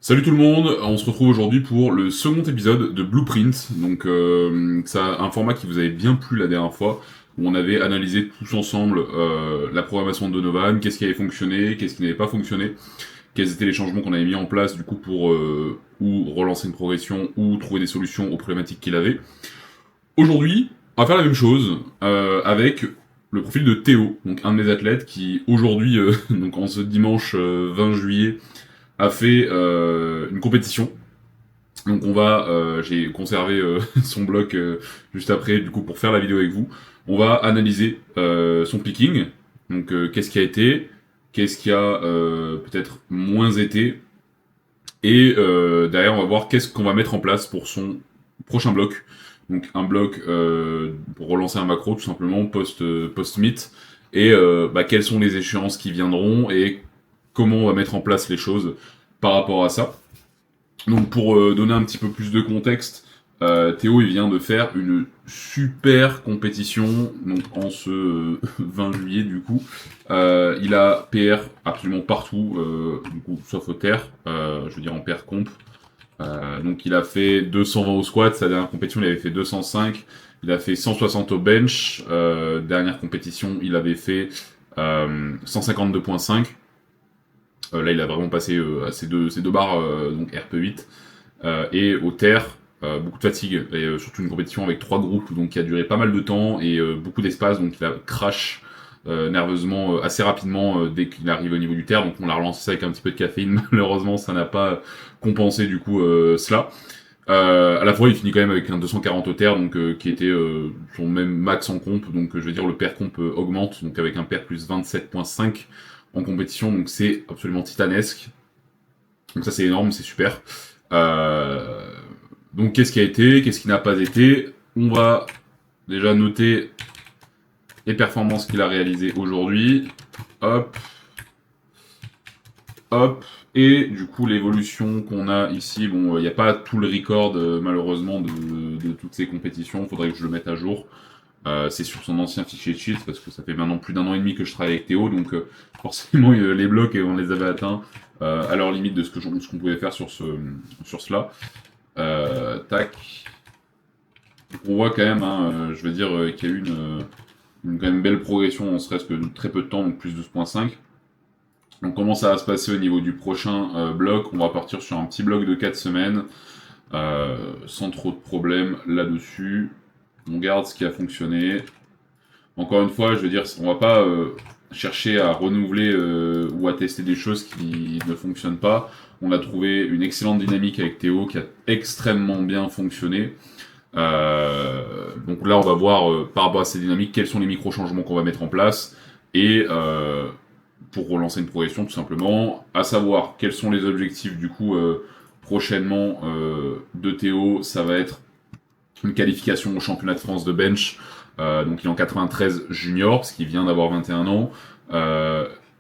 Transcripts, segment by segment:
Salut tout le monde, on se retrouve aujourd'hui pour le second épisode de Blueprint. Donc ça un format qui vous avait bien plu la dernière fois, où on avait analysé tous ensemble la programmation de Donovan, qu'est-ce qui avait fonctionné, qu'est-ce qui n'avait pas fonctionné, quels étaient les changements qu'on avait mis en place du coup pour ou relancer une progression ou trouver des solutions aux problématiques qu'il avait. Aujourd'hui, on va faire la même chose avec le profil de Théo, donc un de mes athlètes qui aujourd'hui, donc en ce dimanche 20 juillet, a fait une compétition. Donc j'ai conservé son bloc juste après, du coup, pour faire la vidéo avec vous. On va analyser son picking. Donc, qu'est-ce qui a été, qu'est-ce qui a peut-être moins été, et derrière, on va voir qu'est-ce qu'on va mettre en place pour son prochain bloc. Donc, un bloc pour relancer un macro, tout simplement, post-meet. Et quelles sont les échéances qui viendront et comment on va mettre en place les choses par rapport à ça. Donc pour donner un petit peu plus de contexte, Théo il vient de faire une super compétition donc en ce 20 juillet du coup. Il a PR absolument partout, du coup, sauf au terre, je veux dire en PR comp. Donc il a fait 220 au squat, sa dernière compétition il avait fait 205, il a fait 160 au bench, dernière compétition il avait fait 152.5. Là, il a vraiment passé à ces deux barres, donc RP8, et au terre, beaucoup de fatigue, et surtout une compétition avec trois groupes, donc qui a duré pas mal de temps, et beaucoup d'espace, donc il a crash nerveusement assez rapidement dès qu'il arrive au niveau du terre, donc on l'a relancé ça avec un petit peu de caféine, malheureusement ça n'a pas compensé du coup cela. À la fois il finit quand même avec un 240 au terre, donc qui était son même max en comp, donc je veux dire le pair comp augmente, donc avec un pair plus 27.5 en compétition, donc c'est absolument titanesque. Donc ça c'est énorme, c'est super. Euh, donc qu'est-ce qui a été, qu'est-ce qui n'a pas été. On va déjà noter les performances qu'il a réalisées aujourd'hui. Hop, hop. Et du coup l'évolution qu'on a ici, bon, il n'y a pas tout le record malheureusement de toutes ces compétitions, il faudrait que je le mette à jour. C'est sur son ancien fichier cheat parce que ça fait maintenant plus d'un an et demi que je travaille avec Théo, donc forcément les blocs on les avait atteints à leur limite de ce qu'on pouvait faire sur cela. Tac. Donc on voit quand même, hein, je veux dire, qu'il y a eu une quand même belle progression en serait-ce que de très peu de temps, donc plus 12.5. Donc comment ça va se passer au niveau du prochain bloc? On va partir sur un petit bloc de 4 semaines, sans trop de problèmes là-dessus. On garde ce qui a fonctionné. Encore une fois, je veux dire, on va pas chercher à renouveler ou à tester des choses qui ne fonctionnent pas. On a trouvé une excellente dynamique avec Théo qui a extrêmement bien fonctionné. Donc là, on va voir par rapport à ces dynamiques quels sont les micro-changements qu'on va mettre en place et pour relancer une progression tout simplement, à savoir quels sont les objectifs du coup prochainement de Théo. Ça va être une qualification au championnat de France de bench. Donc il est en 93 junior, parce qu'il vient d'avoir 21 ans.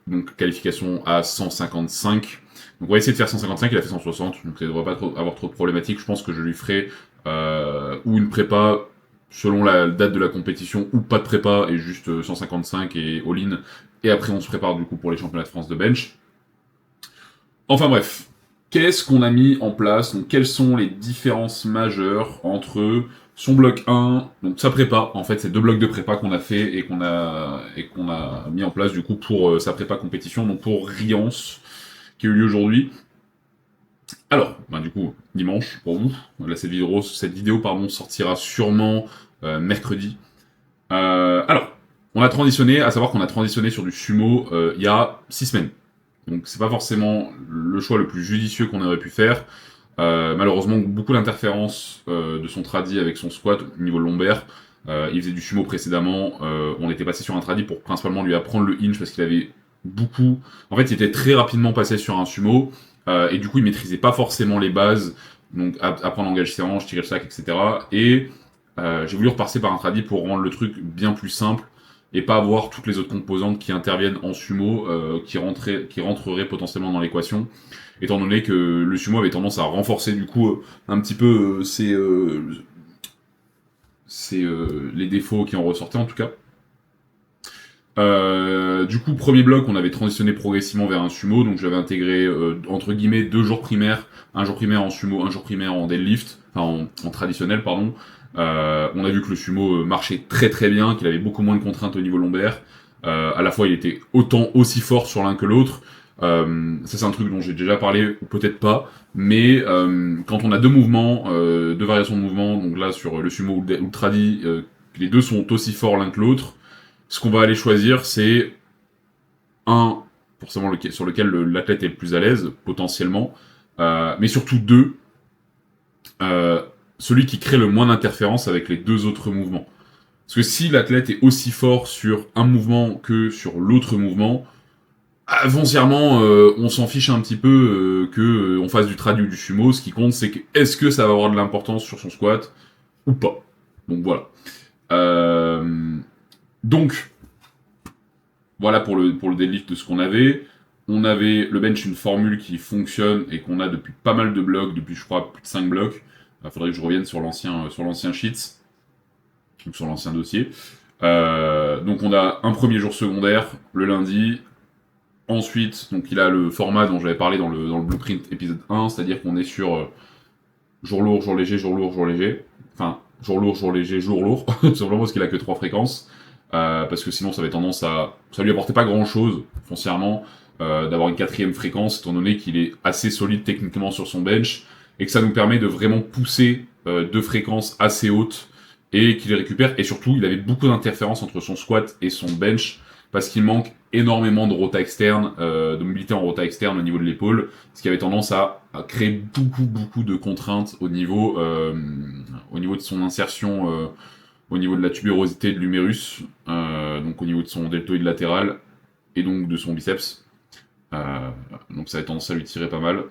Donc qualification à 155. Donc on va essayer de faire 155, il a fait 160, donc ça ne devrait pas avoir trop de problématiques. Je pense que je lui ferai ou une prépa selon la date de la compétition, ou pas de prépa, et juste 155 et all-in. Et après on se prépare du coup pour les championnats de France de bench. Enfin bref, qu'est-ce qu'on a mis en place? Donc, quelles sont les différences majeures entre son bloc 1, donc sa prépa, en fait, c'est deux blocs de prépa qu'on a fait et qu'on a mis en place du coup pour sa prépa compétition, donc pour Riance, qui a eu lieu aujourd'hui. Alors, du coup, dimanche pour vous. Là, cette vidéo pardon, sortira sûrement mercredi. Alors, on a transitionné, à savoir qu'on a transitionné sur du sumo il y a 6 semaines. Donc c'est pas forcément le choix le plus judicieux qu'on aurait pu faire. Malheureusement, beaucoup d'interférences de son tradi avec son squat au niveau lombaire. Il faisait du sumo précédemment. On était passé sur un tradi pour principalement lui apprendre le hinge parce qu'il avait beaucoup. En fait, il était très rapidement passé sur un sumo et du coup, il maîtrisait pas forcément les bases. Donc apprendre l'engage ses hanches, tirer le sac, etc. Et j'ai voulu repasser par un tradi pour rendre le truc bien plus simple et pas avoir toutes les autres composantes qui interviennent en sumo qui rentreraient potentiellement dans l'équation, étant donné que le sumo avait tendance à renforcer du coup un petit peu les défauts qui en ressortaient en tout cas. Du coup, premier bloc, on avait transitionné progressivement vers un sumo, donc j'avais intégré entre guillemets 2 jours primaires, un jour primaire en sumo, un jour primaire en deadlift, enfin en traditionnel, pardon. On a vu que le sumo marchait très très bien, qu'il avait beaucoup moins de contraintes au niveau lombaire. À la fois, il était autant aussi fort sur l'un que l'autre. Ça, c'est un truc dont j'ai déjà parlé, ou peut-être pas, mais quand on a 2 mouvements, 2 variations de mouvements, donc là sur le sumo ou le tradi, les deux sont aussi forts l'un que l'autre, ce qu'on va aller choisir, c'est un, forcément sur lequel l'athlète est le plus à l'aise, potentiellement, mais surtout deux, euh, celui qui crée le moins d'interférences avec les 2 autres mouvements. Parce que si l'athlète est aussi fort sur un mouvement que sur l'autre mouvement, foncièrement, on s'en fiche un petit peu que on fasse du trad ou du sumo. Ce qui compte, c'est que est-ce que ça va avoir de l'importance sur son squat ou pas. Donc voilà. Donc voilà pour le deadlift de ce qu'on avait. On avait le bench, une formule qui fonctionne et qu'on a depuis pas mal de blocs, depuis je crois plus de 5 blocs. Il faudrait que je revienne sur l'ancien sheets, donc sur l'ancien dossier. Donc on a un premier jour secondaire, le lundi. Ensuite, donc il a le format dont j'avais parlé dans le blueprint épisode 1, c'est-à-dire qu'on est sur jour lourd, jour léger, jour lourd, jour léger. Enfin, jour lourd, jour léger, jour lourd, tout simplement parce qu'il a que 3 fréquences. Parce que sinon ça avait tendance à... Ça lui apportait pas grand-chose, foncièrement, d'avoir une 4e fréquence, étant donné qu'il est assez solide techniquement sur son bench, et que ça nous permet de vraiment pousser 2 fréquences assez hautes, et qu'il les récupère. Et surtout, il avait beaucoup d'interférences entre son squat et son bench, parce qu'il manque énormément de rota externe, de mobilité en rota externe au niveau de l'épaule, ce qui avait tendance à créer beaucoup de contraintes au niveau de son insertion, au niveau de la tubérosité de l'humérus, donc au niveau de son deltoïde latéral, et donc de son biceps. Donc ça avait tendance à lui tirer pas mal.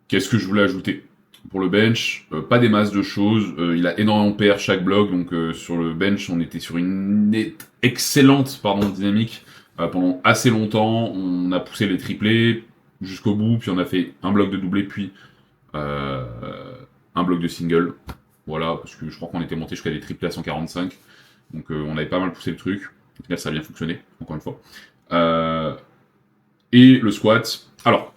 Qu'est-ce que je voulais ajouter pour le bench? Pas des masses de choses. Il a énormément PR chaque bloc, donc sur le bench, on était sur une excellente dynamique pendant assez longtemps. On a poussé les triplés jusqu'au bout, puis on a fait un bloc de doublé, puis un bloc de single. Voilà, parce que je crois qu'on était monté jusqu'à des triplés à 145. Donc on avait pas mal poussé le truc. Là, ça a bien fonctionné, encore une fois. Et le squat. Alors,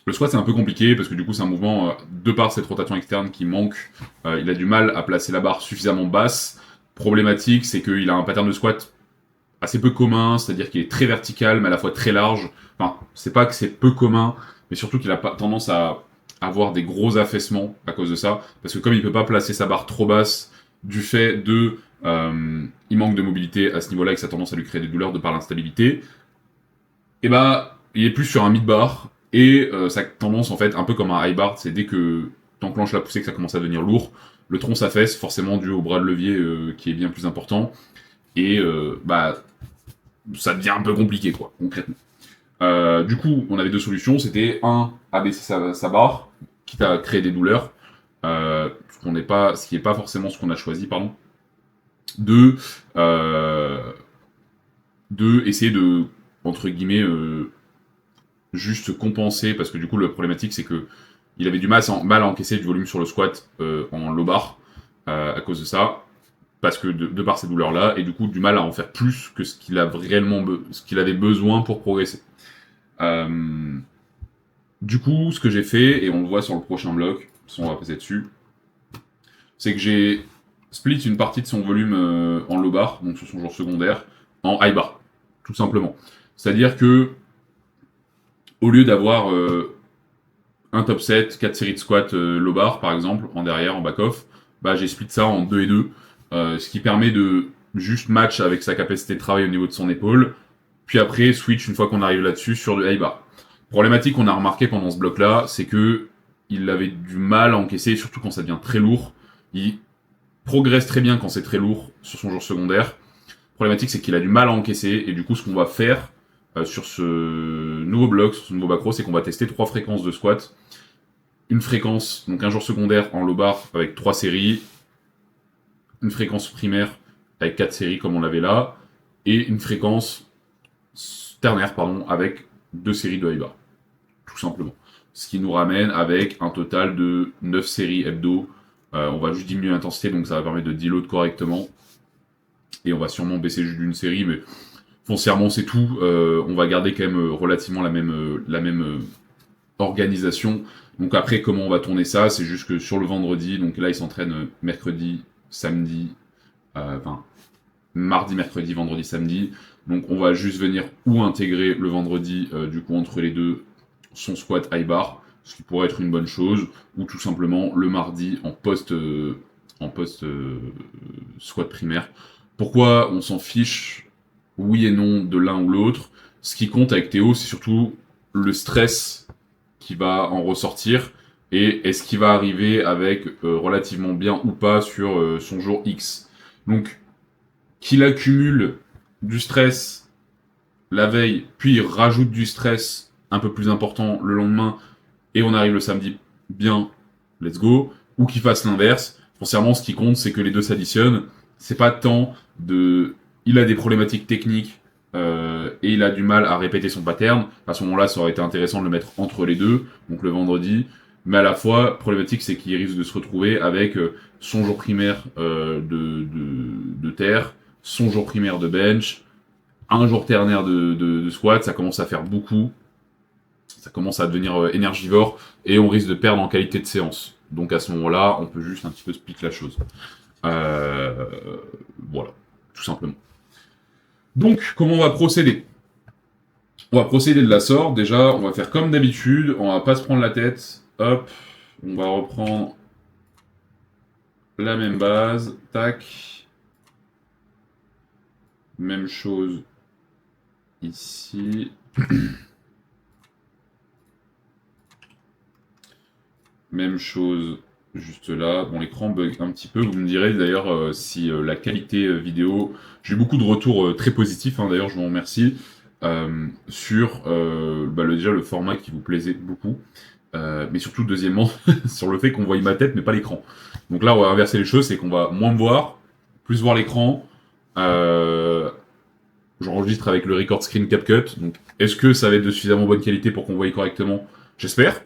le squat, c'est un peu compliqué parce que du coup, c'est un mouvement, de par cette rotation externe qui manque, il a du mal à placer la barre suffisamment basse. Problématique, c'est qu'il a un pattern de squat assez peu commun, c'est-à-dire qu'il est très vertical, mais à la fois très large. Enfin, c'est pas que c'est peu commun, mais surtout qu'il a pas tendance à avoir des gros affaissements à cause de ça. Parce que comme il peut pas placer sa barre trop basse, du fait de... il manque de mobilité à ce niveau-là et que ça a tendance à lui créer des douleurs de par l'instabilité, et bah, il est plus sur un mid-bar, et ça a tendance, en fait, un peu comme un high bar, c'est dès que t'enclenches la poussée que ça commence à devenir lourd, le tronc s'affaisse, forcément dû au bras de levier qui est bien plus important, et bah, ça devient un peu compliqué, quoi, concrètement. Du coup, on avait 2 solutions, c'était abaisser sa barre, quitte à créer des douleurs, ce qui n'est pas forcément ce qu'on a choisi, pardon. Deux, essayer de, entre guillemets, juste compenser, parce que du coup, la problématique, c'est que il avait du mal à encaisser du volume sur le squat en low bar, à cause de ça, parce que de par ces douleurs-là, et du coup, du mal à en faire plus que ce qu'il avait besoin pour progresser. Du coup, ce que j'ai fait, et on le voit sur le prochain bloc, on va passer dessus, c'est que j'ai split une partie de son volume en low bar, donc sur son jour secondaire, en high bar, tout simplement. C'est-à-dire que, au lieu d'avoir un top set, 4 séries de squats low bar, par exemple, en derrière, en back-off, bah, j'ai split ça en 2 et 2, ce qui permet de juste match avec sa capacité de travail au niveau de son épaule, puis après, switch, une fois qu'on arrive là-dessus, sur du high bar. Problématique qu'on a remarqué pendant ce bloc-là, c'est que il avait du mal à encaisser, surtout quand ça devient très lourd. Il progresse très bien quand c'est très lourd sur son jour secondaire. Problématique, c'est qu'il a du mal à encaisser, et du coup, ce qu'on va faire sur ce nouveau bloc, sur ce nouveau macro, c'est qu'on va tester 3 fréquences de squat. Une fréquence, donc un jour secondaire en low bar avec 3 séries, une fréquence primaire avec 4 séries comme on l'avait là, et une fréquence ternaire, avec 2 séries de high bar. Tout simplement. Ce qui nous ramène avec un total de 9 séries hebdo. On va juste diminuer l'intensité, donc ça va permettre de deload correctement. et on va sûrement baisser juste d'une série, mais foncièrement c'est tout. On va garder quand même relativement la même organisation. Donc après, comment on va tourner ça? C'est juste que sur le vendredi, donc là ils s'entraînent mercredi, samedi, enfin mardi, mercredi, vendredi, samedi. Donc on va juste venir ou intégrer le vendredi, du coup entre les deux, son squat high bar, ce qui pourrait être une bonne chose, ou tout simplement le mardi en post squat primaire. Pourquoi on s'en fiche? Oui et non de l'un ou l'autre. Ce qui compte avec Théo, c'est surtout le stress qui va en ressortir et est-ce qu'il va arriver avec relativement bien ou pas sur son jour X. Donc qu'il accumule du stress la veille, puis il rajoute du stress un peu plus important le lendemain, et on arrive le samedi bien, let's go, ou qu'il fasse l'inverse. Foncièrement, ce qui compte, c'est que les deux s'additionnent. C'est pas tant de... Il a des problématiques techniques, et il a du mal à répéter son pattern. À ce moment-là, ça aurait été intéressant de le mettre entre les deux, donc le vendredi. Mais à la fois, problématique, c'est qu'il risque de se retrouver avec son jour primaire de terre, son jour primaire de bench, un jour ternaire de squat, ça commence à faire beaucoup, ça commence à devenir énergivore, et on risque de perdre en qualité de séance. Donc à ce moment-là, on peut juste un petit peu split la chose. Euh, voilà, tout simplement. Donc, comment on va procéder? On va procéder de la sorte. Déjà, on va faire comme d'habitude, on va pas se prendre la tête. Hop, on va reprendre la même base. Tac. Même chose ici. Même chose juste là. Bon, l'écran bug un petit peu. Vous me direz d'ailleurs si la qualité vidéo... J'ai eu beaucoup de retours très positifs, hein, d'ailleurs je vous remercie, sur déjà le format qui vous plaisait beaucoup. Mais surtout, deuxièmement, sur le fait qu'on voit ma tête mais pas l'écran. Donc là, on va inverser les choses, c'est qu'on va moins me voir, plus voir l'écran. J'enregistre avec le record screen CapCut. Donc, est-ce que ça va être de suffisamment bonne qualité pour qu'on voie correctement? J'espère.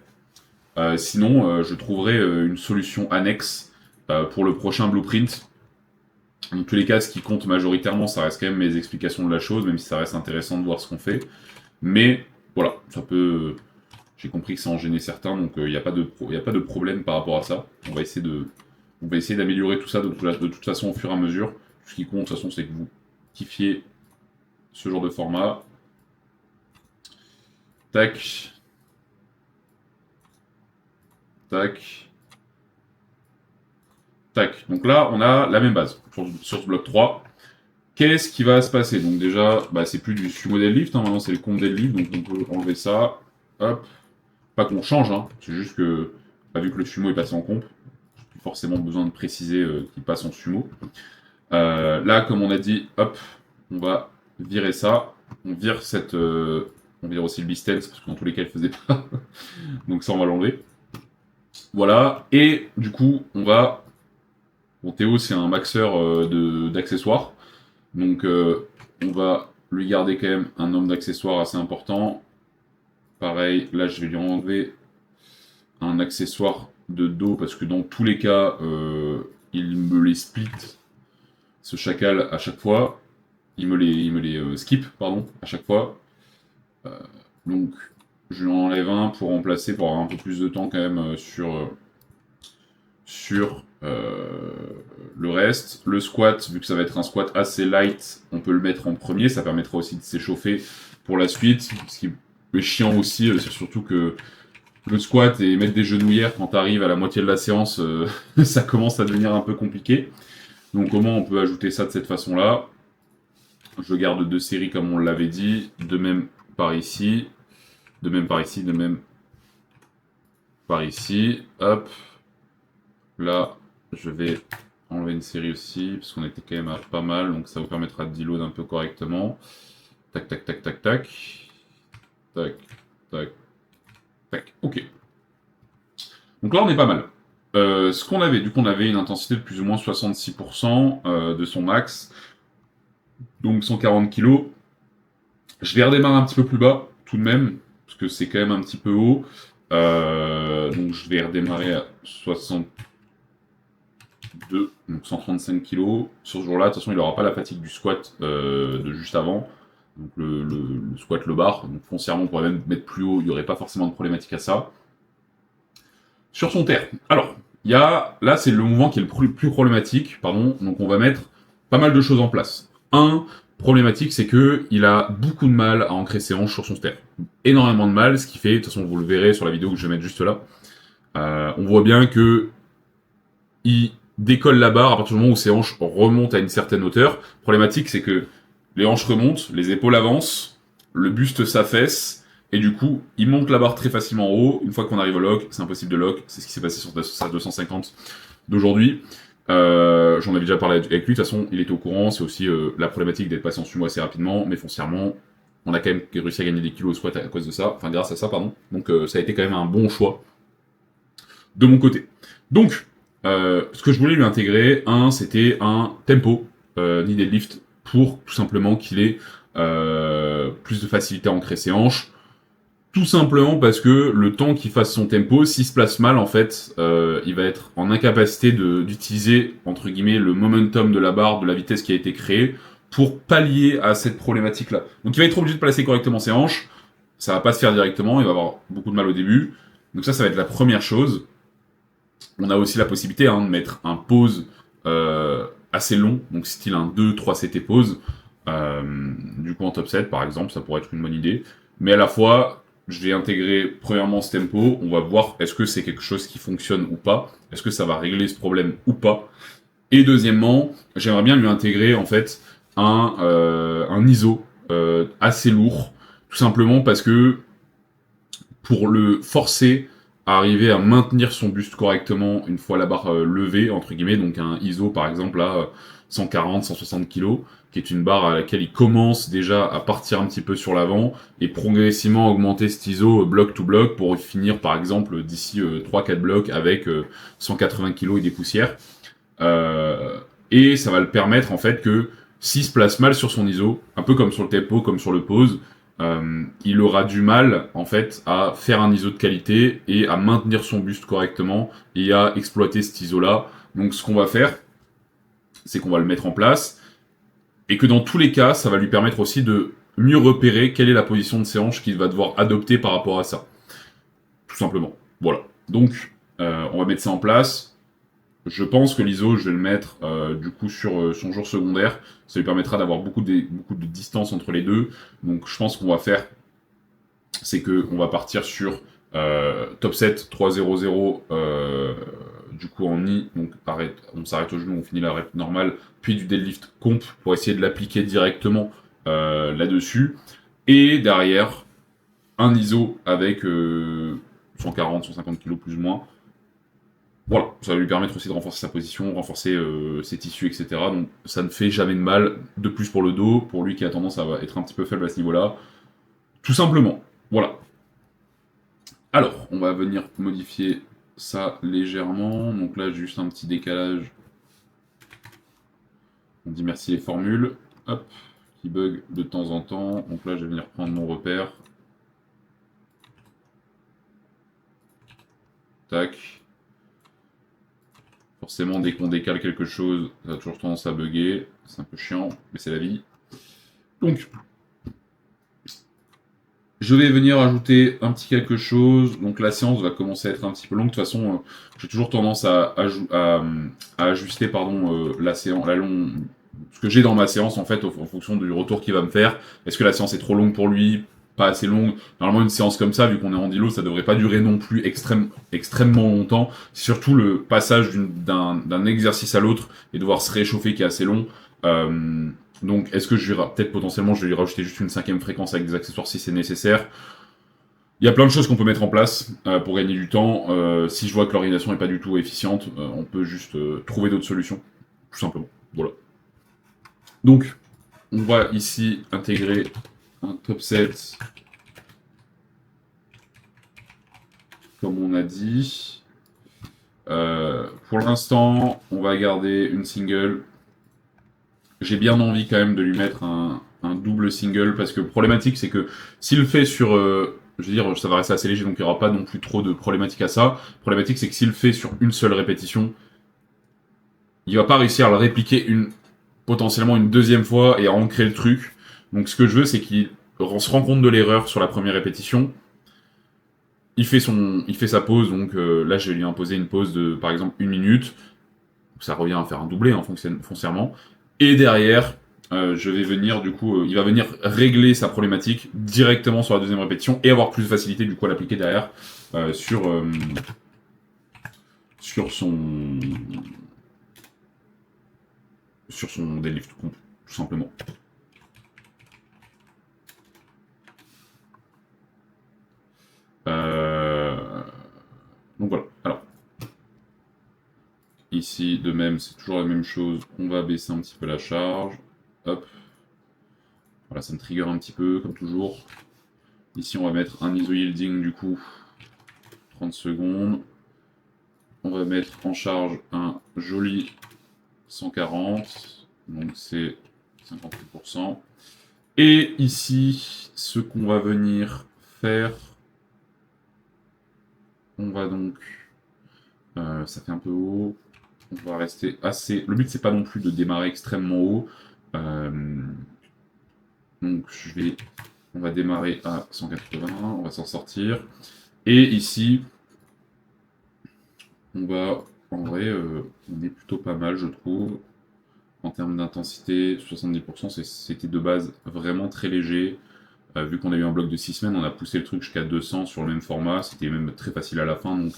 Sinon, je trouverai une solution annexe pour le prochain blueprint. Dans tous les cas, ce qui compte majoritairement, ça reste quand même mes explications de la chose, même si ça reste intéressant de voir ce qu'on fait. Mais voilà, ça peut... J'ai compris que ça en gênait certains, donc il n'y a pas de problème par rapport à ça. On va essayer d'améliorer tout ça de toute façon au fur et à mesure. Ce qui compte, de toute façon, c'est que vous kiffiez ce genre de format. Tac. Tac. Tac. Donc là, on a la même base sur ce bloc 3. Qu'est-ce qui va se passer? Donc déjà, c'est plus du sumo deadlift, hein, maintenant c'est le comp deadlift, donc on peut enlever ça. Hop. Pas qu'on change, hein, c'est juste que, vu que le sumo est passé en comp, j'ai plus forcément besoin de préciser qu'il passe en sumo. Là, comme on a dit, hop, on va virer ça. On vire on vire aussi le bistance, parce que dans tous les cas, il faisait pas. Donc ça, on va l'enlever. Voilà, et du coup, on va... Bon, Théo, c'est un maxeur d'accessoires. Donc, on va lui garder quand même un nombre d'accessoires assez important. Pareil, là, je vais lui enlever un accessoire de dos, parce que dans tous les cas, il me les split, ce chacal, à chaque fois. Il me les skip, pardon, à chaque fois. Donc, je lui enlève un pour remplacer, pour avoir un peu plus de temps quand même sur le reste. Le squat, vu que ça va être un squat assez light, on peut le mettre en premier, ça permettra aussi de s'échauffer pour la suite. Ce qui est chiant aussi, c'est surtout que le squat et mettre des genouillères quand t'arrives à la moitié de la séance, ça commence à devenir un peu compliqué. Donc comment on peut ajouter ça de cette façon-là? Je garde 2 séries comme on l'avait dit, de même par ici, de même par ici, de même par ici, hop. Là, je vais enlever une série aussi, parce qu'on était quand même à pas mal, donc ça vous permettra de deload un peu correctement. Tac, tac, tac, tac, tac. Tac, tac, tac. Ok. Donc là, on est pas mal. Ce qu'on avait, du coup, on avait une intensité de plus ou moins 66% de son max. Donc 140 kg. Je vais redémarrer un petit peu plus bas, tout de même, parce que c'est quand même un petit peu haut. Donc je vais redémarrer à 70 2, donc 135 kg. Sur ce jour-là, de toute façon, il n'aura pas la fatigue du squat de juste avant. Donc le squat, le bar. Donc foncièrement, on pourrait même mettre plus haut, il n'y aurait pas forcément de problématique à ça. Sur son terre. Alors, là, c'est le mouvement qui est le plus problématique, pardon. Donc on va mettre pas mal de choses en place. Problématique, c'est que il a beaucoup de mal à ancrer ses hanches sur son terre. Énormément de mal, ce qui fait, de toute façon, vous le verrez sur la vidéo que je vais mettre juste là. On voit bien que il décolle la barre à partir du moment où ses hanches remontent à une certaine hauteur. Problématique, c'est que les hanches remontent, les épaules avancent, le buste s'affaisse, et du coup, il monte la barre très facilement en haut. Une fois qu'on arrive au lock, c'est impossible de lock. C'est ce qui s'est passé sur sa 250 d'aujourd'hui. J'en avais déjà parlé avec lui. De toute façon, il était au courant. C'est aussi la problématique d'être passé en sumo assez rapidement, mais foncièrement, on a quand même réussi à gagner des kilos au squat à cause de ça. Enfin, grâce à ça, pardon. Donc, ça a été quand même un bon choix de mon côté. Donc, ce que je voulais lui intégrer, c'était un tempo ni deadlift pour tout simplement qu'il ait plus de facilité à ancrer ses hanches. Tout simplement parce que le temps qu'il fasse son tempo, s'il se place mal, en fait, il va être en incapacité d'utiliser, entre guillemets, le momentum de la barre, de la vitesse qui a été créée, pour pallier à cette problématique-là. Donc il va être obligé de placer correctement ses hanches, ça va pas se faire directement, il va avoir beaucoup de mal au début. Donc ça va être la première chose. On a aussi la possibilité de mettre un pause assez long, donc style un 2-3 CT pause. Du coup en top 7 par exemple, ça pourrait être une bonne idée. Mais à la fois, je vais intégrer premièrement ce tempo, on va voir est-ce que c'est quelque chose qui fonctionne ou pas, est-ce que ça va régler ce problème ou pas. Et deuxièmement, j'aimerais bien lui intégrer en fait un ISO assez lourd, tout simplement parce que pour le forcer à arriver à maintenir son buste correctement une fois la barre levée, entre guillemets, donc un ISO par exemple à 140, 160 kg, qui est une barre à laquelle il commence déjà à partir un petit peu sur l'avant et progressivement augmenter cet ISO bloc to bloc pour finir par exemple d'ici 3-4 blocs avec 180 kg et des poussières. Et ça va le permettre en fait que s'il se place mal sur son ISO, un peu comme sur le tempo, comme sur le pause, il aura du mal en fait à faire un ISO de qualité et à maintenir son buste correctement et à exploiter cet ISO là. Donc ce qu'on va faire, c'est qu'on va le mettre en place et que dans tous les cas, ça va lui permettre aussi de mieux repérer quelle est la position de ses hanches qu'il va devoir adopter par rapport à ça. Tout simplement. Voilà. Donc on va mettre ça en place. Je pense que l'ISO, je vais le mettre du coup sur son jour secondaire. Ça lui permettra d'avoir beaucoup de distance entre les deux. Donc je pense qu'on va faire, c'est qu'on va partir sur top 7, 3-0-0, du coup en I. Donc on s'arrête au genou, on finit la rep normale, puis du deadlift comp pour essayer de l'appliquer directement là-dessus. Et derrière, un ISO avec 140, 150 kg plus ou moins. Voilà, ça va lui permettre aussi de renforcer sa position, renforcer ses tissus, etc. Donc ça ne fait jamais de mal. De plus pour le dos, pour lui qui a tendance à être un petit peu faible à ce niveau-là. Tout simplement. Voilà. Alors, on va venir modifier ça légèrement. Donc là, juste un petit décalage. On dit merci les formules. Hop, qui bug de temps en temps. Donc là, je vais venir prendre mon repère. Tac. Forcément, dès qu'on décale quelque chose, ça a toujours tendance à bugger. C'est un peu chiant, mais c'est la vie. Donc, je vais venir ajouter un petit quelque chose. Donc, la séance va commencer à être un petit peu longue. De toute façon, j'ai toujours tendance à ajuster la séance, ce que j'ai dans ma séance, en fait, en fonction du retour qu'il va me faire. Est-ce que la séance est trop longue pour lui? Pas assez longue. Normalement, une séance comme ça, vu qu'on est en dilo, ça devrait pas durer non plus extrêmement longtemps. C'est surtout le passage d'un exercice à l'autre et devoir se réchauffer qui est assez long. Donc, est-ce que je vais peut-être potentiellement, je vais lui rajouter juste une 5e fréquence avec des accessoires si c'est nécessaire. Il y a plein de choses qu'on peut mettre en place pour gagner du temps. Si je vois que l'organisation n'est pas du tout efficiente, on peut juste trouver d'autres solutions, tout simplement. Voilà. Donc, on va ici intégrer un top 7, comme on a dit. Pour l'instant, on va garder une single. J'ai bien envie quand même de lui mettre un double single, parce que problématique, c'est que s'il le fait sur... je veux dire, ça va rester assez léger, donc il n'y aura pas non plus trop de problématiques à ça. Problématique, c'est que s'il le fait sur une seule répétition, il va pas réussir à le répliquer potentiellement une deuxième fois et à ancrer le truc. Donc ce que je veux, c'est qu'il se rend compte de l'erreur sur la première répétition. Il fait sa pause, donc là je vais lui imposer une pause de par exemple 1 minute. Ça revient à faire un doublé hein, foncièrement. Et derrière, je vais venir du coup, il va venir régler sa problématique directement sur la deuxième répétition et avoir plus de facilité du coup à l'appliquer derrière sur son deadlift tout simplement. Donc voilà. Alors ici de même c'est toujours la même chose. On va baisser un petit peu la charge. Hop. Voilà, ça me trigger un petit peu comme toujours. Ici on va mettre un iso yielding du coup 30 secondes. On va mettre en charge un joli 140, donc c'est 58%. Et ici, ce qu'on va venir faire, on va donc, ça fait un peu haut, on va rester assez, le but c'est pas non plus de démarrer extrêmement haut, donc on va démarrer à 180, on va s'en sortir, et ici, en vrai, on est plutôt pas mal, je trouve. En termes d'intensité, 70%, c'était de base vraiment très léger. Vu qu'on a eu un bloc de 6 semaines, on a poussé le truc jusqu'à 200 sur le même format. C'était même très facile à la fin. Donc,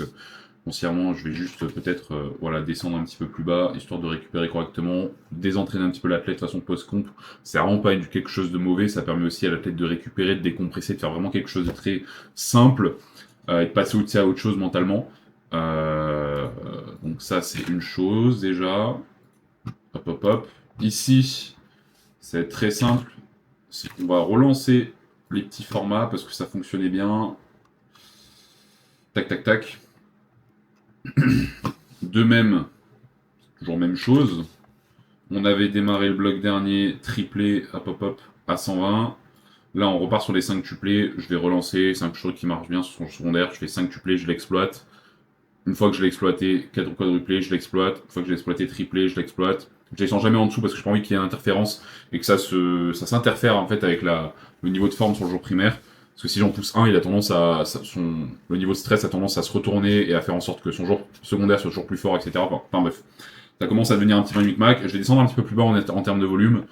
foncièrement, je vais juste peut-être descendre un petit peu plus bas, histoire de récupérer correctement, désentraîner un petit peu l'athlète de façon post-comp. C'est vraiment pas quelque chose de mauvais. Ça permet aussi à l'athlète de récupérer, de décompresser, de faire vraiment quelque chose de très simple et de passer à autre chose mentalement. Donc ça, c'est une chose déjà. Hop, hop, hop. Ici, c'est très simple. C'est qu'on va relancer les petits formats parce que ça fonctionnait bien. Tac, tac, tac. De même, toujours même chose. On avait démarré le bloc dernier, triplé, hop, hop, hop, à 120. Là, on repart sur les 5 tuplés. Je vais relancer. C'est un truc qui marche bien sur son secondaire. Je fais 5 tuplés, je l'exploite. Une fois que je l'ai exploité, 4 quadruplés, je l'exploite. Une fois que je l'ai exploité, triplé, je l'exploite. Je descends jamais en dessous parce que j'ai pas envie qu'il y ait une interférence et que ça s'interfère en fait avec le niveau de forme sur le jour primaire. Parce que si j'en pousse un, il a tendance le niveau de stress a tendance à se retourner et à faire en sorte que son jour secondaire soit toujours plus fort, etc. Enfin bref, ça commence à devenir un petit peu micmac. Je vais descendre un petit peu plus bas en termes de volume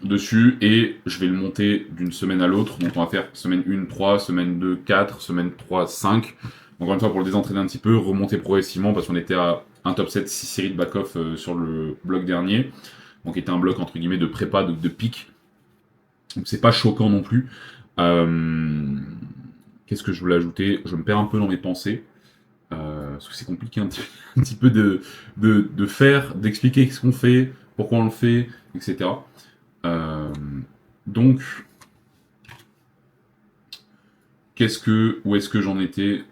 dessus et je vais le monter d'une semaine à l'autre. Donc on va faire semaine 1, 3, semaine 2, 4, semaine 3, 5. Encore une fois, pour le désentraîner un petit peu, remonter progressivement parce qu'on était à un top 7, 6 séries de back-off sur le bloc dernier. Donc, était un bloc entre guillemets de prépa, de pic. Donc, c'est pas choquant non plus. Qu'est-ce que je voulais ajouter? Je me perds un peu dans mes pensées. Parce que c'est compliqué un petit peu de faire, d'expliquer ce qu'on fait, pourquoi on le fait, etc. Donc, où est-ce que j'en étais?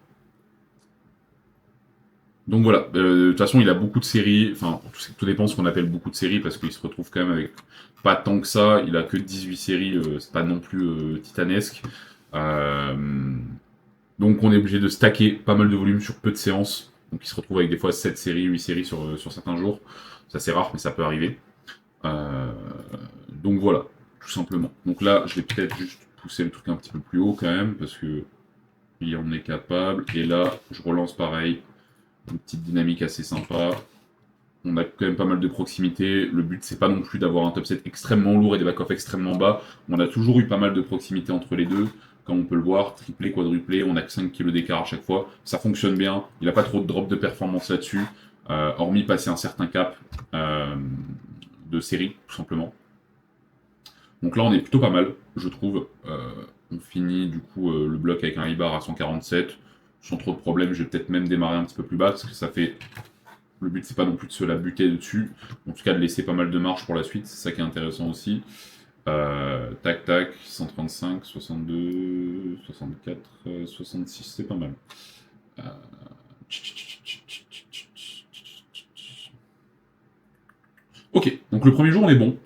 Donc voilà, de toute façon il a beaucoup de séries, enfin tout dépend de ce qu'on appelle beaucoup de séries, parce qu'il se retrouve quand même avec pas tant que ça, il a que 18 séries, c'est pas non plus titanesque. Donc on est obligé de stacker pas mal de volume sur peu de séances, donc il se retrouve avec des fois 7 séries, 8 séries sur certains jours, ça c'est rare mais ça peut arriver. Donc voilà, tout simplement. Donc là je vais peut-être juste pousser le truc un petit peu plus haut quand même, parce que il en est capable, et là je relance pareil. Une petite dynamique assez sympa. On a quand même pas mal de proximité. Le but, c'est pas non plus d'avoir un top 7 extrêmement lourd et des back-off extrêmement bas. On a toujours eu pas mal de proximité entre les deux. Comme on peut le voir, triplé, quadruplé, on a que 5 kg d'écart à chaque fois. Ça fonctionne bien. Il n'a pas trop de drop de performance là-dessus. Hormis passer un certain cap de série, tout simplement. Donc là, on est plutôt pas mal, je trouve. On finit du coup le bloc avec un I-bar à 147. Sans trop de problèmes, je vais peut-être même démarrer un petit peu plus bas parce que ça fait. Le but, c'est pas non plus de se la buter dessus. En tout cas, de laisser pas mal de marge pour la suite. C'est ça qui est intéressant aussi. Tac, tac, 135, 62, 64, 66, c'est pas mal. Ok, donc le premier jour, on est bon.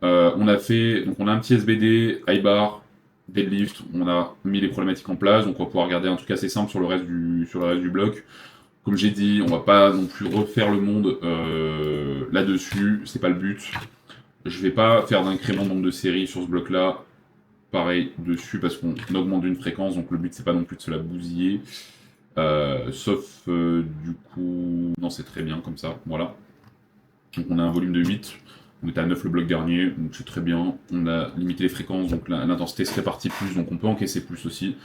On a un petit SBD, high bar, deadlift, on a mis les problématiques en place, donc on va pouvoir regarder un truc assez simple sur le reste du bloc. Comme j'ai dit, on va pas non plus refaire le monde là-dessus, c'est pas le but. Je vais pas faire d'incrément de nombre de séries sur ce bloc-là. Pareil dessus parce qu'on augmente d'une fréquence, donc le but c'est pas non plus de se la bousiller. Sauf du coup... Non, c'est très bien comme ça, voilà. Donc on a un volume de 8, on était à 9 le bloc dernier, donc c'est très bien. On a limité les fréquences, donc l'intensité se répartit plus, donc on peut encaisser plus aussi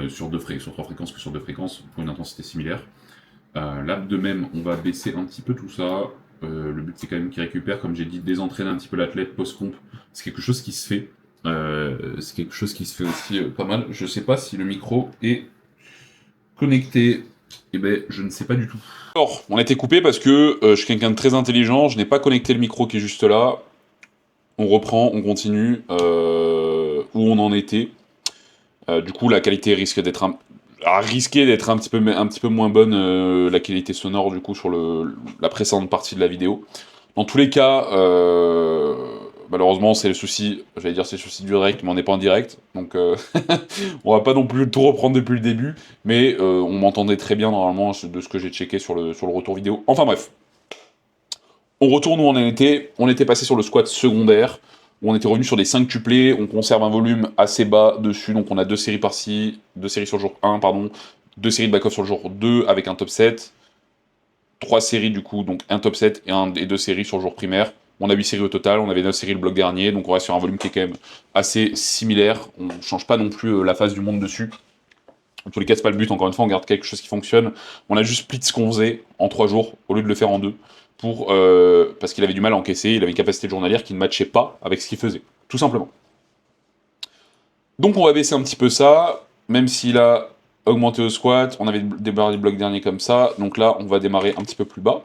sur 3 fréquences que sur 2 fréquences pour une intensité similaire. Là de même, on va baisser un petit peu tout ça. Le but c'est quand même qu'il récupère, comme j'ai dit, désentraîner un petit peu l'athlète post-comp. C'est quelque chose qui se fait. C'est quelque chose qui se fait aussi pas mal. Je sais pas si le micro est connecté. Eh ben, je ne sais pas du tout. Alors, on a été coupé parce que je suis quelqu'un de très intelligent, je n'ai pas connecté le micro qui est juste là. On reprend, on continue où on en était. Du coup, la qualité risque d'être un petit peu moins bonne, la qualité sonore du coup sur la précédente partie de la vidéo. Dans tous les cas, malheureusement, c'est le souci, j'allais dire c'est le souci du direct, mais on n'est pas en direct, donc on va pas non plus tout reprendre depuis le début, mais on m'entendait très bien normalement de ce que j'ai checké sur le retour vidéo. Enfin bref, on retourne où on était passé sur le squat secondaire, où on était revenu sur des 5 tuplés, on conserve un volume assez bas dessus, donc on a 2 séries par-ci, 2 séries sur le jour 1, pardon, 2 séries de back-off sur le jour 2 avec un top 7, 3 séries du coup, donc un top 7 et 2 séries sur le jour primaire. On a 8 séries au total, on avait 9 séries le bloc dernier, donc on reste sur un volume qui est quand même assez similaire. On ne change pas non plus la face du monde dessus. En tous les cas, c'est pas le but, encore une fois, on garde quelque chose qui fonctionne. On a juste split ce qu'on faisait en 3 jours, au lieu de le faire en 2, parce qu'il avait du mal à encaisser, il avait une capacité de journalière qui ne matchait pas avec ce qu'il faisait, tout simplement. Donc on va baisser un petit peu ça, même s'il a augmenté au squat, on avait démarré le bloc dernier comme ça, donc là on va démarrer un petit peu plus bas,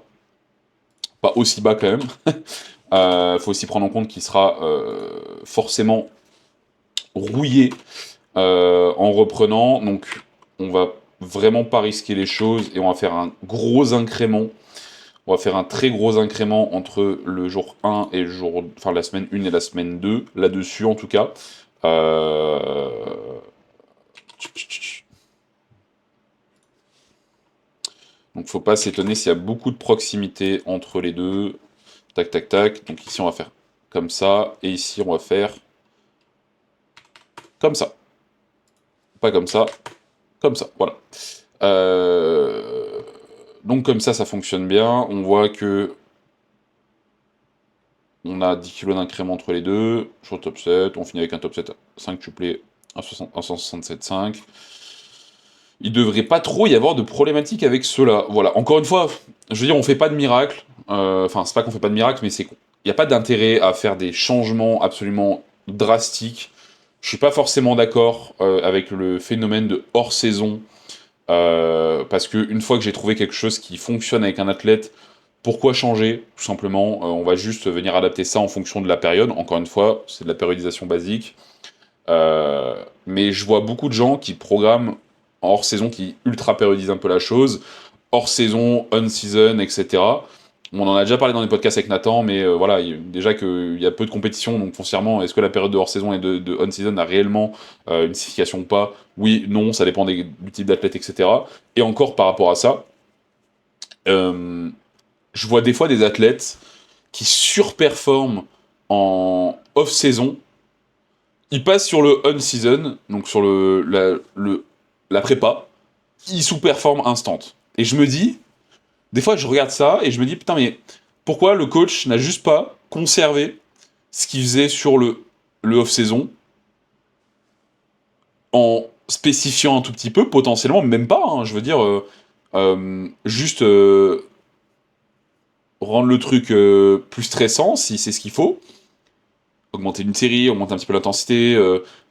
pas aussi bas quand même. Faut aussi prendre en compte qu'il sera forcément rouillé en reprenant, donc on va vraiment pas risquer les choses et on va faire un gros incrément. On va faire un très gros incrément entre le jour 1 et la semaine 1 et la semaine 2, là-dessus en tout cas. Donc faut pas s'étonner s'il y a beaucoup de proximité entre les deux. Tac, tac, tac. Donc ici on va faire comme ça, et ici on va faire comme ça. Pas comme ça, comme ça, voilà. Donc comme ça fonctionne bien. On voit que on a 10 kg d'incrément entre les deux. Sur le top 7, on finit avec un top 7 5 tuplé à 167,5. Il devrait pas trop y avoir de problématiques avec cela. Voilà, encore une fois, je veux dire, on fait pas de miracle. Enfin, c'est pas qu'on fait pas de miracle, mais c'est qu'il n'y a pas d'intérêt à faire des changements absolument drastiques. Je suis pas forcément d'accord avec le phénomène de hors-saison, parce que une fois que j'ai trouvé quelque chose qui fonctionne avec un athlète, pourquoi changer? Tout simplement, on va juste venir adapter ça en fonction de la période. Encore une fois, c'est de la périodisation basique. Mais je vois beaucoup de gens qui programment en hors saison, qui ultra périodisent un peu la chose, hors saison, on season, etc. On en a déjà parlé dans les podcasts avec Nathan, mais voilà, déjà qu'il y a peu de compétition, donc foncièrement, est-ce que la période de hors saison et de on season a réellement une signification ou pas? Oui, non, ça dépend du type d'athlète, etc. Et encore par rapport à ça, je vois des fois des athlètes qui surperforment en off-saison. Ils passent sur le on-season, donc sur la prépa, ils sous-performent instant. Et je me dis, des fois je regarde ça et je me dis, putain, mais pourquoi le coach n'a juste pas conservé ce qu'il faisait sur le off-saison en spécifiant un tout petit peu, potentiellement, même pas, hein, je veux dire, juste rendre le truc plus stressant si c'est ce qu'il faut, augmenter une série, augmenter un petit peu l'intensité,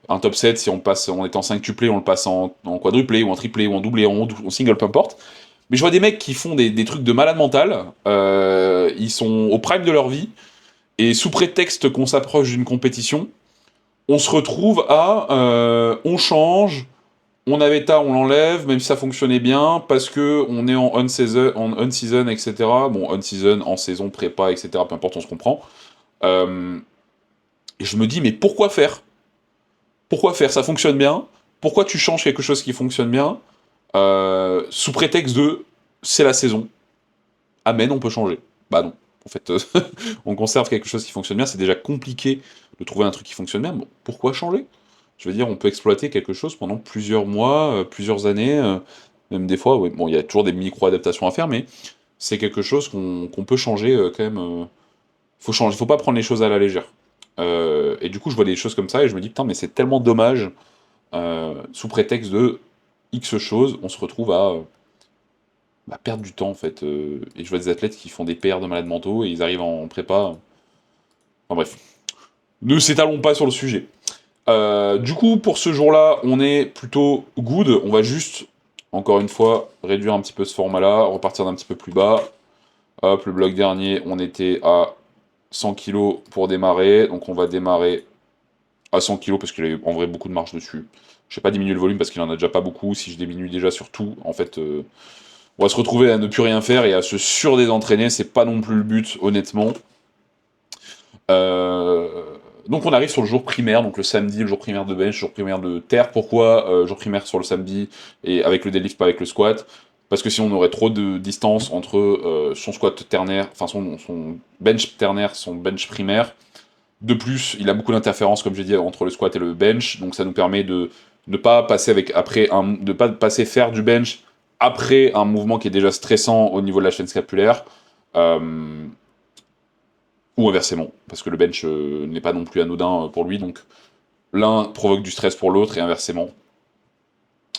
un top 7, si on est en 5 tuplé, on le passe en quadruplé, ou en triplé, ou en doublé, en single, peu importe. Mais je vois des mecs qui font des trucs de malade mental, ils sont au prime de leur vie, et sous prétexte qu'on s'approche d'une compétition, on se retrouve on change, on avait ta, on l'enlève, même si ça fonctionnait bien, parce que on est en on-season, etc. Bon, on-season, en saison, prépa, etc. Peu importe, on se comprend. Et je me dis, mais pourquoi faire? Pourquoi faire? Ça fonctionne bien. Pourquoi tu changes quelque chose qui fonctionne bien sous prétexte de c'est la saison. Amen, on peut changer. Bah non. En fait, on conserve quelque chose qui fonctionne bien. C'est déjà compliqué de trouver un truc qui fonctionne bien. Bon, pourquoi changer? Je veux dire, on peut exploiter quelque chose pendant plusieurs mois, plusieurs années, même des fois. Ouais, bon, il y a toujours des micro-adaptations à faire, mais c'est quelque chose qu'on peut changer quand même. Faut changer, faut pas prendre les choses à la légère. Et du coup, je vois des choses comme ça et je me dis, putain, mais c'est tellement dommage, sous prétexte de X choses, on se retrouve à perdre du temps en fait. Et je vois des athlètes qui font des PR de malades mentaux et ils arrivent en prépa. Enfin bref, ne s'étalons pas sur le sujet. Du coup, pour ce jour-là, on est plutôt good. On va juste, encore une fois, réduire un petit peu ce format-là, repartir d'un petit peu plus bas. Hop, le bloc dernier, on était à 100 kg pour démarrer. Donc on va démarrer à 100 kg parce qu'il y a en vrai beaucoup de marge dessus. Je vais pas diminuer le volume parce qu'il en a déjà pas beaucoup. Si je diminue déjà sur tout, en fait, on va se retrouver à ne plus rien faire et à se surdésentraîner. C'est pas non plus le but, honnêtement. Euh, donc on arrive sur le jour primaire, donc le samedi, le jour primaire de bench, le jour primaire de terre. Pourquoi jour primaire sur le samedi et avec le deadlift, pas avec le squat? Parce que sinon on aurait trop de distance entre son squat ternaire, enfin son bench ternaire, son bench primaire. De plus, il a beaucoup d'interférences, comme j'ai dit, entre le squat et le bench, donc ça nous permet de ne pas passer de pas passer faire du bench après un mouvement qui est déjà stressant au niveau de la chaîne scapulaire, euh, ou inversement, parce que le bench n'est pas non plus anodin pour lui, donc l'un provoque du stress pour l'autre et inversement.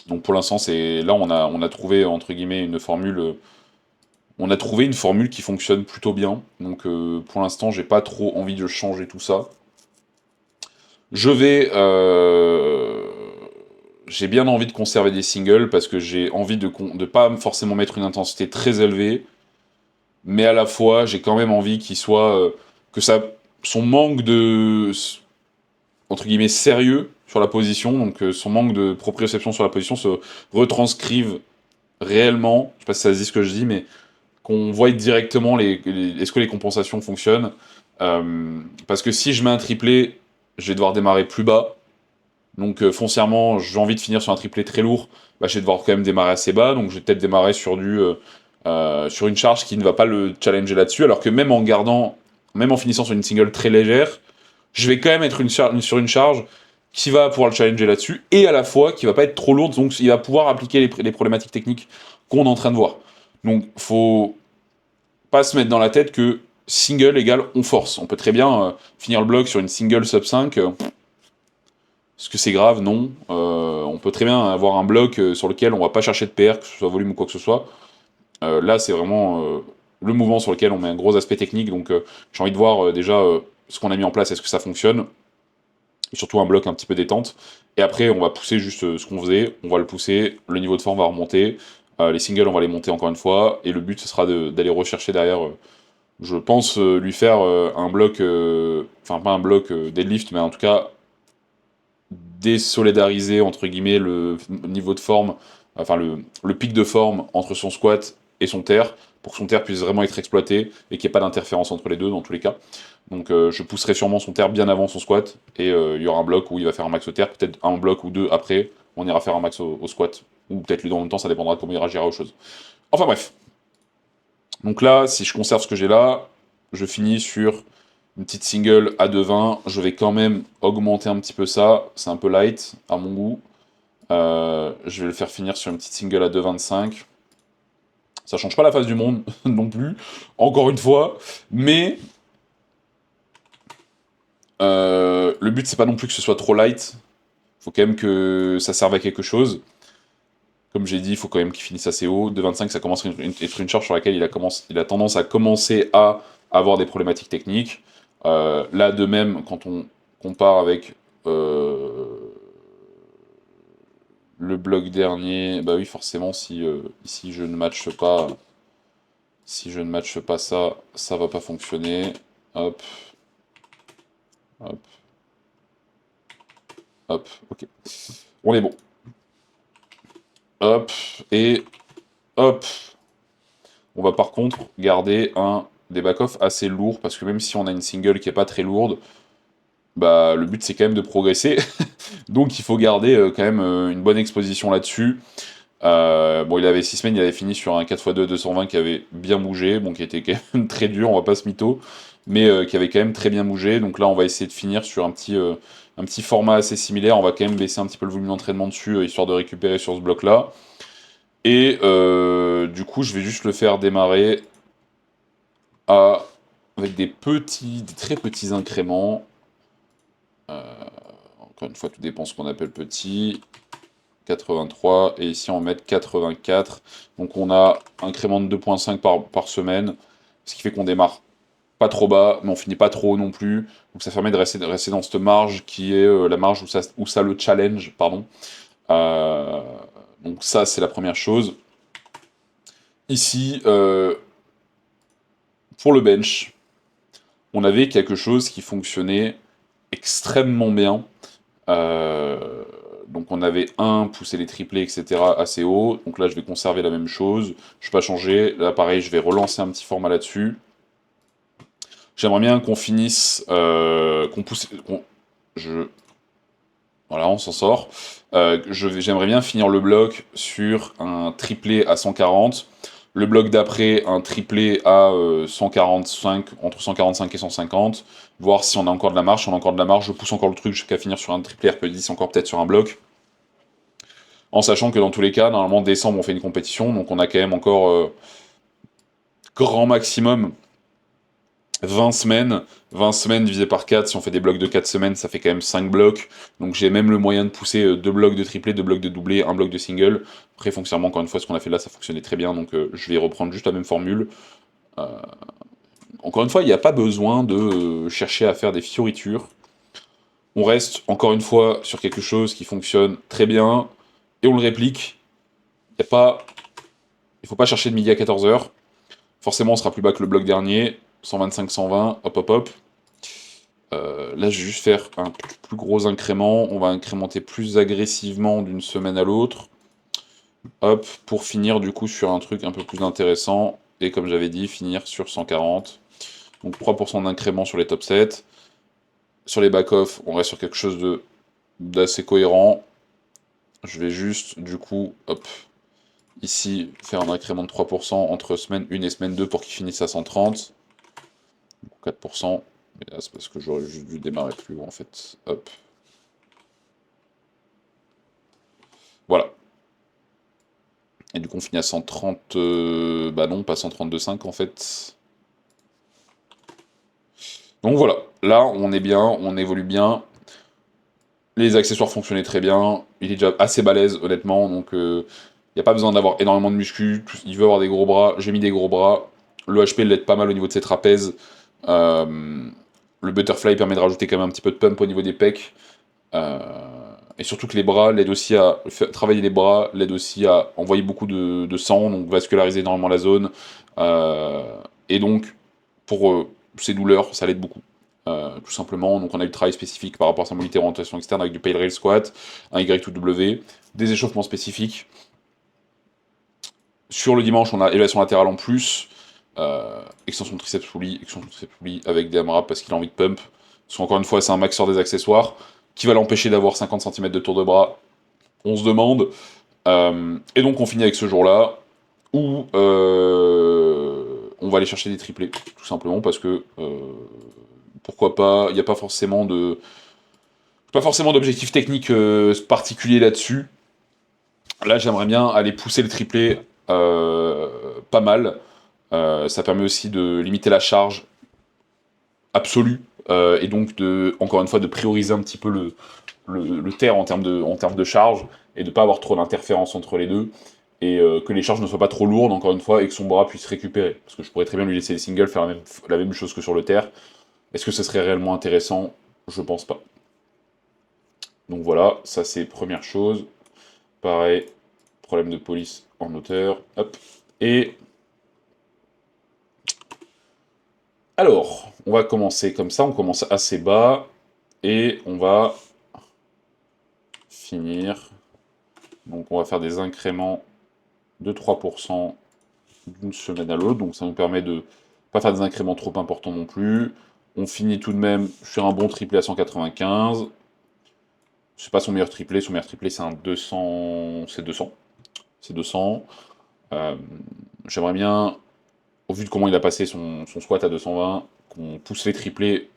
Donc pour l'instant, c'est là on a trouvé entre guillemets une formule. On a trouvé une formule qui fonctionne plutôt bien. Donc pour l'instant, j'ai pas trop envie de changer tout ça. Je vais. J'ai bien envie de conserver des singles parce que j'ai envie de pas forcément mettre une intensité très élevée, mais à la fois j'ai quand même envie qu'il soit que ça son manque de entre guillemets sérieux sur la position, donc son manque de proprioception sur la position se retranscrive réellement. Je sais pas si ça se dit ce que je dis, mais qu'on voit directement est-ce que les compensations fonctionnent. Parce que si je mets un triplé, je vais devoir démarrer plus bas. Donc foncièrement, j'ai envie de finir sur un triplé très lourd, bah, je vais devoir quand même démarrer assez bas, donc je vais peut-être démarrer sur une charge qui ne va pas le challenger là-dessus, alors que même en finissant sur une single très légère, je vais quand même être sur une charge qui va pouvoir le challenger là-dessus, et à la fois qui va pas être trop lourde, donc il va pouvoir appliquer les problématiques techniques qu'on est en train de voir. Donc faut pas se mettre dans la tête que single égale on force. On peut très bien finir le bloc sur une single sub 5, est-ce que c'est grave? Non. On peut très bien avoir un bloc sur lequel on va pas chercher de PR, que ce soit volume ou quoi que ce soit. Là, c'est vraiment le mouvement sur lequel on met un gros aspect technique. Donc, j'ai envie de voir déjà ce qu'on a mis en place, est-ce que ça fonctionne? Et surtout un bloc un petit peu détente. Et après, on va pousser juste ce qu'on faisait. On va le pousser, le niveau de forme va remonter. Les singles, on va les monter encore une fois. Et le but, ce sera d'aller rechercher derrière. Je pense lui faire un bloc, enfin pas un bloc deadlift, mais en tout cas désolidariser entre guillemets le niveau de forme, enfin le pic de forme entre son squat et son terre, pour que son terre puisse vraiment être exploité et qu'il n'y ait pas d'interférence entre les deux dans tous les cas. Donc je pousserai sûrement son terre bien avant son squat et il y aura un bloc où il va faire un max au terre, peut-être un bloc ou deux après, on ira faire un max au squat, ou peut-être les deux en même temps, ça dépendra de comment il réagira aux choses. Enfin bref. Donc là, si je conserve ce que j'ai là, je finis sur une petite single à 2,20. Je vais quand même augmenter un petit peu ça. C'est un peu light à mon goût. Je vais le faire finir sur une petite single à 2,25. Ça change pas la face du monde non plus, encore une fois. Mais le but, c'est pas non plus que ce soit trop light. Faut quand même que ça serve à quelque chose. Comme j'ai dit, il faut quand même qu'il finisse assez haut. 2,25, ça commence à être une charge sur laquelle il a tendance à commencer à avoir des problématiques techniques. Là, de même, quand on compare avec le bloc dernier, bah oui, forcément, si je ne matche pas, si je ne matche pas ça, ça va pas fonctionner. Hop, hop, hop, ok. On est bon. Hop, et hop. On va par contre garder des back-off assez lourds, parce que même si on a une single qui est pas très lourde, bah le but c'est quand même de progresser. Donc il faut garder quand même une bonne exposition là-dessus. Bon, il avait 6 semaines, il avait fini sur un 4x2 220 qui avait bien bougé, bon, qui était quand même très dur, on va pas se mytho, mais qui avait quand même très bien bougé. Donc là, on va essayer de finir sur un petit format assez similaire. On va quand même baisser un petit peu le volume d'entraînement dessus, histoire de récupérer sur ce bloc-là. Et du coup, je vais juste le faire démarrer à, avec des très petits incréments. Encore une fois, tout dépend ce qu'on appelle petit. 83, et ici on va mettre 84. Donc on a un incrément de 2,5 par semaine, ce qui fait qu'on démarre pas trop bas, mais on finit pas trop haut non plus. Donc ça permet de rester dans cette marge qui est la marge où ça le challenge, pardon. Euh, donc ça c'est la première chose. Ici, pour le bench, on avait quelque chose qui fonctionnait extrêmement bien. Euh, donc on avait pousser les triplés, etc. assez haut. Donc là, je vais conserver la même chose. Je ne vais pas changer. Là, pareil, je vais relancer un petit format là-dessus. J'aimerais bien qu'on finisse, qu'on pousse, voilà, on s'en sort. J'aimerais bien finir le bloc sur un triplé à 140. Le bloc d'après, un triplé à 145, entre 145 et 150. Voir si on a encore de la marge. Si on a encore de la marge, je pousse encore le truc jusqu'à finir sur un triplé RP10, encore peut-être sur un bloc. En sachant que dans tous les cas, normalement, décembre, on fait une compétition. Donc on a quand même encore grand maximum 20 semaines. 20 semaines divisé par 4, si on fait des blocs de 4 semaines, ça fait quand même 5 blocs. Donc j'ai même le moyen de pousser 2 blocs de triplé, 2 blocs de doublé, un bloc de single. Après, foncièrement, encore une fois, ce qu'on a fait là, ça fonctionnait très bien. Donc je vais reprendre juste la même formule. Euh, Encore une fois, il n'y a pas besoin de chercher à faire des fioritures. On reste, encore une fois, sur quelque chose qui fonctionne très bien. Et on le réplique. Il ne faut pas chercher de midi à 14h. Forcément, on sera plus bas que le bloc dernier. 125, 120, hop hop hop. Là, je vais juste faire un plus gros incrément. On va incrémenter plus agressivement d'une semaine à l'autre. Hop, pour finir du coup sur un truc un peu plus intéressant. Et comme j'avais dit, finir sur 140. Donc 3% d'incrément sur les top 7. Sur les back-off, on reste sur quelque chose d'assez cohérent. Je vais juste, du coup, hop, ici, faire un incrément de 3% entre semaine 1 et semaine 2 pour qu'il finisse à 130. 4%. Mais là, c'est parce que j'aurais juste dû démarrer plus haut, en fait. Hop. Voilà. Et du coup, on finit à 130... bah non, pas 132,5, en fait. Donc voilà. Là, on est bien, on évolue bien. Les accessoires fonctionnaient très bien. Il est déjà assez balèze, honnêtement. Donc, il n'y a pas besoin d'avoir énormément de muscu. Il veut avoir des gros bras. J'ai mis des gros bras. Le HP l'aide pas mal au niveau de ses trapèzes. Le butterfly permet de rajouter quand même un petit peu de pump au niveau des pecs. Euh, et surtout que les bras l'aident aussi à travailler les bras, l'aident aussi à envoyer beaucoup de sang, donc vasculariser énormément la zone. Euh, et donc, pour ces douleurs, ça l'aide beaucoup. Tout simplement, donc on a eu le travail spécifique par rapport à sa mobilité et orientation externe avec du pale rail squat, un Y2W, des échauffements spécifiques. Sur le dimanche, on a élévation latérale en plus, extension de triceps poulie, extension de triceps poulie avec des AMRAP parce qu'il a envie de pump. Parce qu'encore une fois, c'est un maxeur des accessoires qui va l'empêcher d'avoir 50 cm de tour de bras. On se demande. Et donc on finit avec ce jour-là où on va aller chercher des triplés, tout simplement parce que pourquoi pas, il n'y a pas forcément d'objectif technique particulier là-dessus. Là, j'aimerais bien aller pousser le triplé pas mal. Ça permet aussi de limiter la charge absolue et donc encore une fois de prioriser un petit peu le terre en termes de charge et de ne pas avoir trop d'interférences entre les deux et que les charges ne soient pas trop lourdes encore une fois et que son bras puisse récupérer. Parce que je pourrais très bien lui laisser les singles faire la même chose que sur le terre. Est-ce que ce serait réellement intéressant? Je pense pas. Donc voilà, ça c'est première chose. Pareil, problème de police en hauteur. Hop. Et alors, on va commencer comme ça, on commence assez bas et on va finir. Donc on va faire des incréments de 3% d'une semaine à l'autre, donc ça nous permet de pas faire des incréments trop importants non plus. On finit tout de même sur un bon triplé à 195. C'est pas son meilleur triplé c'est un 200, c'est 200. c'est 200. Euh, J'aimerais bien, au vu de comment il a passé son squat à 220, qu'on pousse les triplés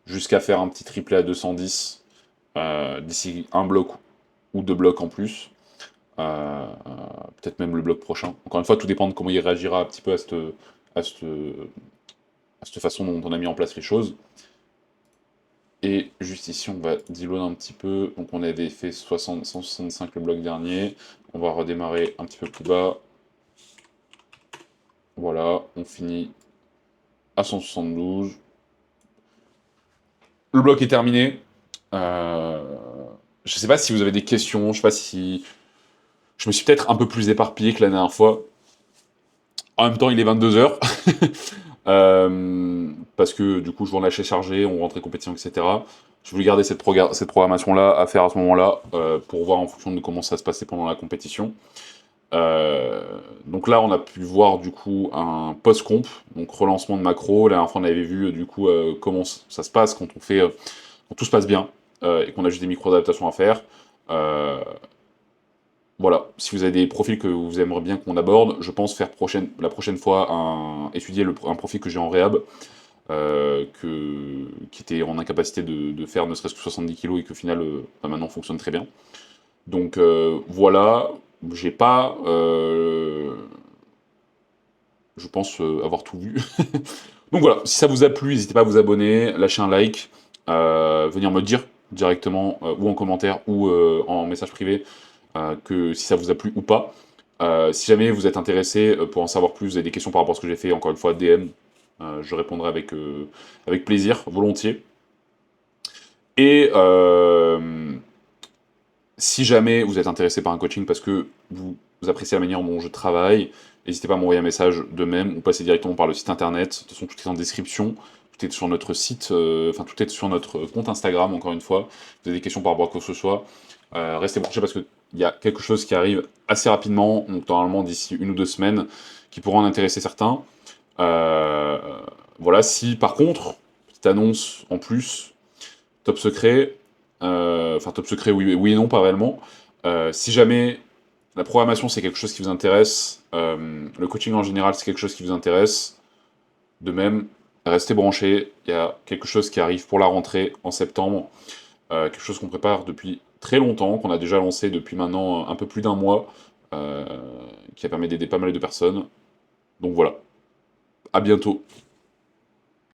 jusqu'à faire un petit triplé à 210 d'ici un bloc ou deux blocs en plus. Euh, euh, Peut-être même le bloc prochain. Encore une fois, tout dépend de comment il réagira un petit peu à cette, à cette façon dont on a mis en place les choses. Et juste ici, on va deload un petit peu. Donc on avait fait 165 le bloc dernier. On va redémarrer un petit peu plus bas. Voilà, on finit à 172. Le bloc est terminé. Euh, je sais pas si vous avez des questions. Je sais pas si... Je me suis peut-être un peu plus éparpillé que la dernière fois. En même temps, il est 22 h. Parce que du coup, je vais en lâcher chargé, on rentrait compétition, etc. Je voulais garder cette programmation-là à faire à ce moment-là pour voir en fonction de comment ça se passait pendant la compétition. Donc là, on a pu voir du coup un post-comp, donc relancement de macro. La dernière fois, on avait vu du coup comment ça se passe quand on fait, quand tout se passe bien et qu'on a juste des micro-adaptations à faire. Euh, voilà, si vous avez des profils que vous aimeriez bien qu'on aborde, je pense faire la prochaine fois étudier un profil que j'ai en réhab, qui était en incapacité de faire ne serait-ce que 70 kilos et que au final, bah, maintenant fonctionne très bien. Donc voilà, j'ai pas, je pense avoir tout vu. Donc voilà, si ça vous a plu, n'hésitez pas à vous abonner, lâcher un like, venir me dire directement ou en commentaire ou en message privé que si ça vous a plu ou pas. Si jamais vous êtes intéressé pour en savoir plus, vous avez des questions par rapport à ce que j'ai fait, encore une fois, DM, je répondrai avec plaisir, volontiers. Et si jamais vous êtes intéressé par un coaching parce que vous appréciez la manière dont je travaille, n'hésitez pas à m'envoyer un message de même ou passer directement par le site internet. De toute façon, tout est en description. Tout est sur notre site, enfin tout est sur notre compte Instagram, encore une fois. Vous avez des questions par rapport à quoi que ce soit, restez branchés parce qu'il y a quelque chose qui arrive assez rapidement, donc normalement d'ici 1 ou 2 semaines, qui pourra en intéresser certains. Euh, voilà, si par contre, petite annonce en plus, top secret, enfin top secret oui, oui et non, pas réellement. Si jamais la programmation c'est quelque chose qui vous intéresse, le coaching en général c'est quelque chose qui vous intéresse, de même, restez branchés, il y a quelque chose qui arrive pour la rentrée en septembre, quelque chose qu'on prépare depuis très longtemps, qu'on a déjà lancé depuis maintenant un peu plus d'1 mois, euh, qui a permis d'aider pas mal de personnes. Donc voilà, à bientôt.